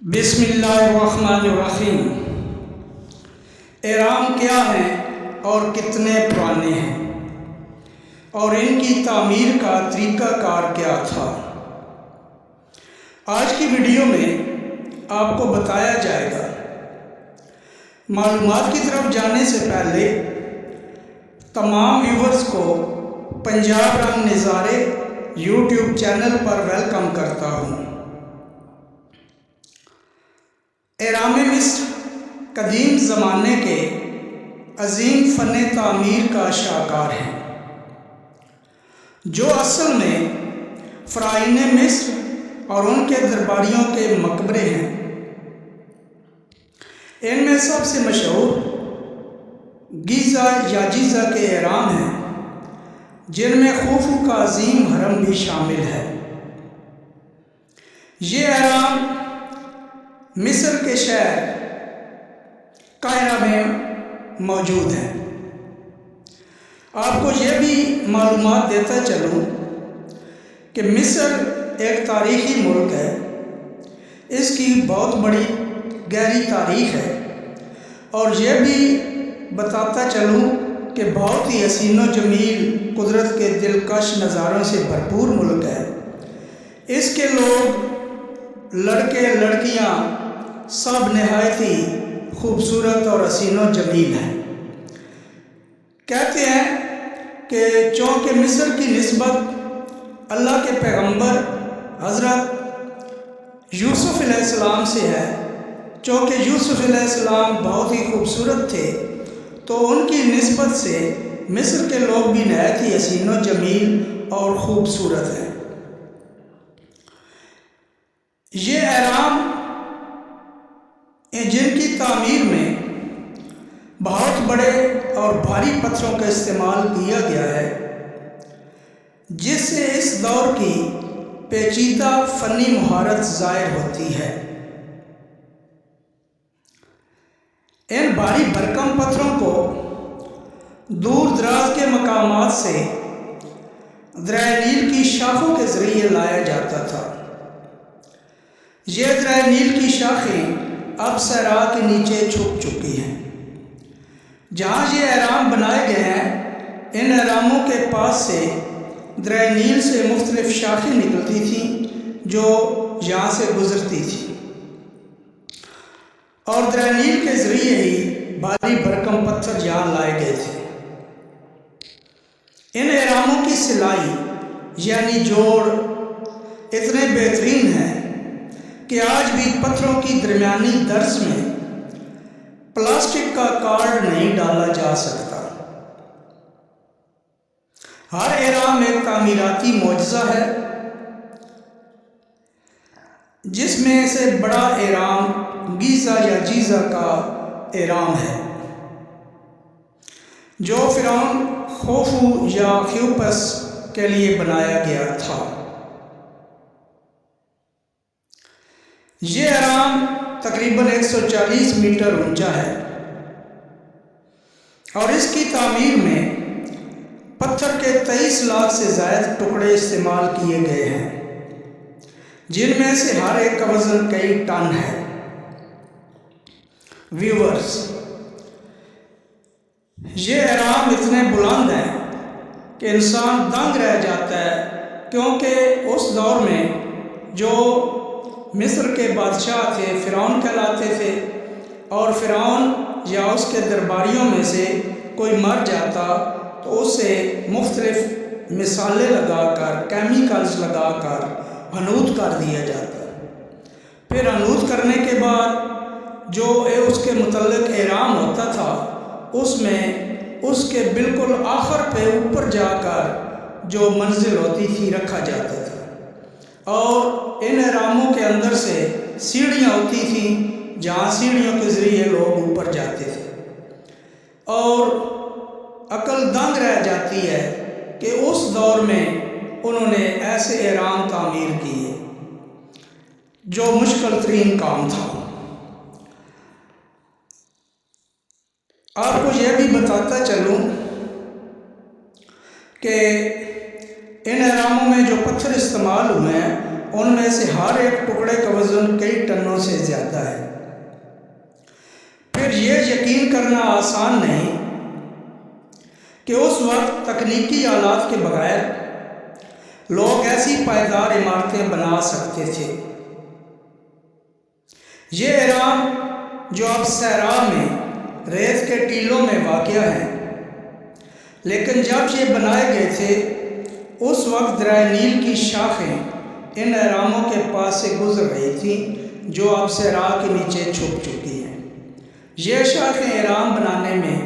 بسم اللہ الرحمن الرحیم۔ اہرام کیا ہیں اور کتنے پرانے ہیں اور ان کی تعمیر کا طریقہ کار کیا تھا؟ آج کی ویڈیو میں آپ کو بتایا جائے گا۔ معلومات کی طرف جانے سے پہلے تمام ویورز کو پنجاب رنگ نظارے یوٹیوب چینل پر ویلکم کرتا ہوں۔ اہرام مصر قدیم زمانے کے عظیم فن تعمیر کا شاہکار ہے، جو اصل میں فرعون مصر اور ان کے درباریوں کے مقبرے ہیں۔ ان میں سب سے مشہور گیزا یا جیزا کے اہرام ہیں، جن میں خوفو کا عظیم حرم بھی شامل ہے۔ یہ اہرام مصر کے شہر قاہرہ میں موجود ہیں۔ آپ کو یہ بھی معلومات دیتا چلوں کہ مصر ایک تاریخی ملک ہے، اس کی بہت بڑی گہری تاریخ ہے، اور یہ بھی بتاتا چلوں کہ بہت ہی حسین و جمیل قدرت کے دلکش نظاروں سے بھرپور ملک ہے۔ اس کے لوگ، لڑکے لڑکیاں سب نہایت ہی خوبصورت اور حسین و جمیل ہیں۔ کہتے ہیں کہ چونکہ مصر کی نسبت اللہ کے پیغمبر حضرت یوسف علیہ السلام سے ہے، چونکہ یوسف علیہ السلام بہت ہی خوبصورت تھے، تو ان کی نسبت سے مصر کے لوگ بھی نہایت ہی حسین و جمیل اور خوبصورت ہیں۔ یہ اہرام جن کی تعمیر میں بہت بڑے اور بھاری پتھروں کا استعمال کیا گیا ہے، جس سے اس دور کی پیچیدہ فنی مہارت ظاہر ہوتی ہے۔ ان بھاری بھرکم پتھروں کو دور دراز کے مقامات سے دریائے نیل کی شاخوں کے ذریعے لایا جاتا تھا۔ یہ دریائے نیل کی شاخیں اب صحرا کے نیچے چھپ چکی ہیں۔ جہاں یہ اہرام بنائے گئے ہیں، ان اہراموں کے پاس سے دریائے نیل سے مختلف شاخیں نکلتی تھیں جو یہاں سے گزرتی تھیں، اور دریائے نیل کے ذریعے ہی بھاری بھرکم پتھر یہاں لائے گئے تھے۔ ان اہراموں کی سلائی یعنی جوڑ اتنے بہترین ہیں کہ آج بھی پتھروں کی درمیانی درس میں پلاسٹک کا کارڈ نہیں ڈالا جا سکتا۔ ہر اہرام ایک تعمیراتی معجزہ ہے، جس میں سے بڑا اہرام گیزا یا جیزا کا اہرام ہے، جو فرعون خوفو یا خیوپس کے لیے بنایا گیا تھا۔ یہ اہرام تقریباً 140 میٹر اونچا ہے، اور اس کی تعمیر میں پتھر کے 23 لاکھ سے زائد ٹکڑے استعمال کیے گئے ہیں، جن میں سے ہر ایک کا وزن کئی ٹن ہے۔ ویورز، یہ اہرام اتنے بلند ہیں کہ انسان دنگ رہ جاتا ہے، کیونکہ اس دور میں جو مصر کے بادشاہ تھے فرعون کہلاتے تھے، اور فرعون یا اس کے درباریوں میں سے کوئی مر جاتا تو اسے مختلف مثالیں لگا کر، کیمیکلز لگا کر حنوط کر دیا جاتا۔ پھر حنوط کرنے کے بعد جو اس کے متعلق اہرام ہوتا تھا، اس میں اس کے بالکل آخر پہ اوپر جا کر جو منزل ہوتی تھی رکھا جاتا تھا، اور ان اہراموں کے اندر سے سیڑھیاں ہوتی تھیں، جہاں سیڑھیوں کے ذریعے لوگ اوپر جاتے تھے، اور عقل دنگ رہ جاتی ہے کہ اس دور میں انہوں نے ایسے اہرام تعمیر کیے، جو مشکل ترین کام تھا۔ آپ کو یہ بھی بتاتا چلوں کہ ان اہراموں میں جو پتھر استعمال ہوئے ہیں، ان میں سے ہر ایک ٹکڑے کا وزن وزن کئی ٹنوں سے زیادہ ہے۔ پھر یہ یقین کرنا آسان نہیں کہ اس وقت تکنیکی آلات کے بغیر لوگ ایسی پائیدار عمارتیں بنا سکتے تھے۔ یہ اہرام جو اب صحرا میں ریت کے ٹیلوں میں واقع ہیں، لیکن جب یہ بنائے گئے تھے اس وقت دریائے نیل کی شاخیں ان اہراموں کے پاس سے گزر رہی تھیں جو اب صحرا کے نیچے چھپ چکی ہیں۔ یہ شاخیں اہرام بنانے میں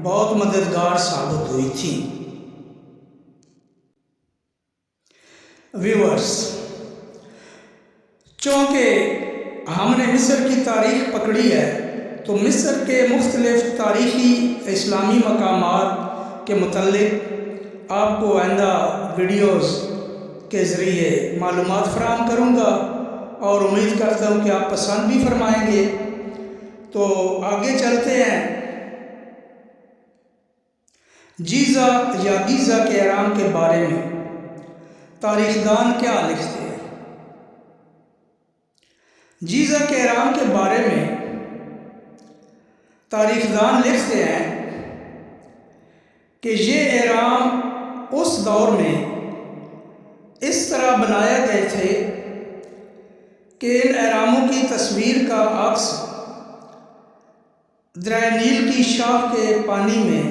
بہت مددگار ثابت ہوئی تھیں۔ ویورز، چونکہ ہم نے مصر کی تاریخ پکڑی ہے تو مصر کے مختلف تاریخی اسلامی مقامات کے متعلق آپ کو آئندہ ویڈیوز کے ذریعے معلومات فراہم کروں گا، اور امید کرتا ہوں کہ آپ پسند بھی فرمائیں گے۔ تو آگے چلتے ہیں۔ جیزہ یا گیزہ کے اہرام کے بارے میں تاریخ دان کیا لکھتے ہیں؟ جیزہ کے اہرام کے بارے میں تاریخ دان لکھتے ہیں کہ یہ اہرام اس دور میں اس طرح بنائے گئے تھے کہ ان اہراموں کی تصویر کا عکس دریائے نیل کی شاخ کے پانی میں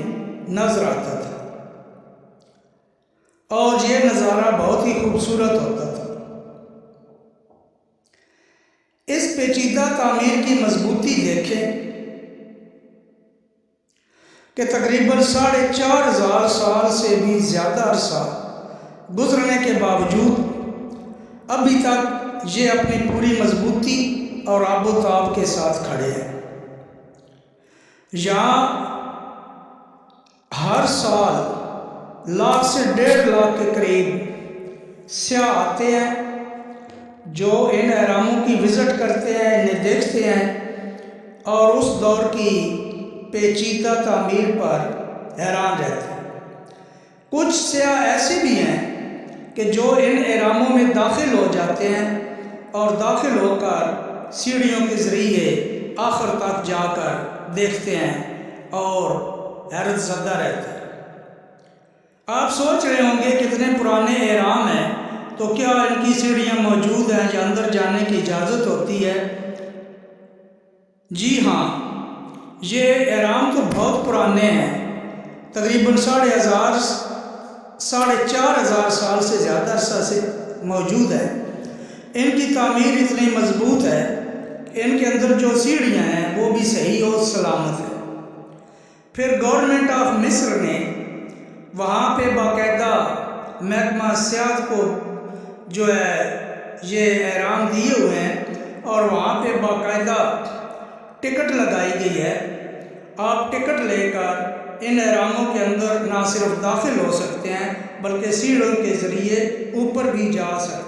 نظر آتا تھا، اور یہ نظارہ بہت ہی خوبصورت ہوتا تھا۔ اس پیچیدہ تعمیر کی مضبوطی دیکھیں کہ تقریباً 4,500 سال سے بھی زیادہ عرصہ گزرنے کے باوجود ابھی تک یہ اپنی پوری مضبوطی اور آب و تاب کے ساتھ کھڑے ہیں۔ یہاں ہر سال لاکھ سے 1.5 لاکھ کے قریب سیاح آتے ہیں جو ان اہراموں کی وزٹ کرتے ہیں، انہیں دیکھتے ہیں اور اس دور کی پیچیدہ تعمیر پر حیران رہتے ہیں۔ کچھ سیاح ایسے بھی ہیں کہ جو ان اہراموں میں داخل ہو جاتے ہیں اور داخل ہو کر سیڑھیوں کے ذریعے آخر تک جا کر دیکھتے ہیں اور حیرت زدہ رہتے ہیں۔ آپ سوچ رہے ہوں گے کتنے پرانے اہرام ہیں، تو کیا ان کی سیڑھیاں موجود ہیں یا اندر جانے کی اجازت ہوتی ہے؟ جی ہاں، یہ اہرام تو بہت پرانے ہیں، تقریباً 4,500 سال سے زیادہ عرصہ سے موجود ہے۔ ان کی تعمیر اتنی مضبوط ہے کہ ان کے اندر جو سیڑھیاں ہیں وہ بھی صحیح اور سلامت ہیں۔ پھر گورنمنٹ آف مصر نے وہاں پہ باقاعدہ محکمہ سیاحت کو جو ہے یہ اہرام دیے ہوئے ہیں، اور وہاں پہ باقاعدہ ٹکٹ لگائی گئی ہے۔ آپ ٹکٹ لے کر ان اہراموں کے اندر نہ صرف داخل ہو سکتے ہیں بلکہ سیڑھیوں کے ذریعے اوپر بھی جا سکتے ہیں۔